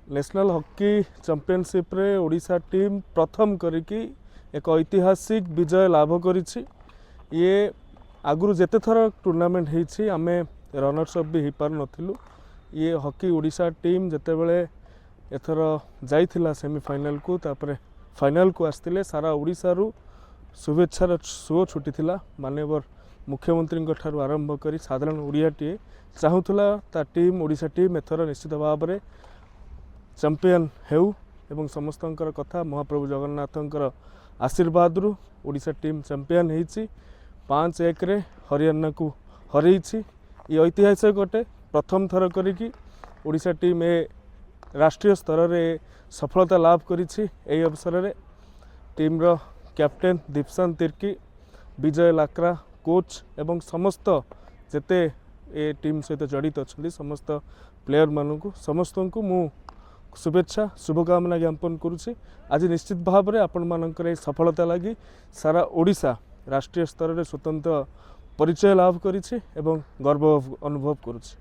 National hockey championship रे Odisha team प्रथम करिकी एक ऐतिहासिक विजय लाभ करिछि। ये आगुरु जेते थर टूर्नामेंट होइछि आमे रनर्स अप भी हो पार नथिलु। ये हॉकी ओडिशा टीम जेते बेले एथर जाइथिला सेमीफाइनल को तापरे फाइनल को आस्तिले सारा ओडिशा रु शुभेच्छार सुओ छुटीथिला। माननीय मुख्यमंत्री ठारू आरंभ करी साधारण ओडियाटीए चाहूला ता टीम ओडिशा टीम एथर निश्चित भाव में चैंपियन हेउ एवं समस्तंकर कथा महाप्रभु जगन्नाथंकर आशीर्वाद रु ओडिशा टीम चैंपियन होइछि। 5-1 रे हरियाणा को हरैछि। ये ऐतिहासिक अटे प्रथम थर करिकी ओडिशा टीम ए राष्ट्रीय स्तर रे सफलता लाभ करिछि। एही अवसर रे टीम रो कैप्टेन दीपसान तिर्की, विजय लाक्रा कोच एवं समस्त जेते ए टीम सहित जड़ित अच्छा समस्त प्लेयर मानू समस्त को मु शुभेच्छा शुभकामना ज्ञापन करुच्ची। आज निश्चित भाव में आपण मानकर सफलता लगी सारा ओडिशा राष्ट्रीय स्तर में स्वतंत्र परिचय लाभ करिछि एवं गर्व अनुभव करुच्ची।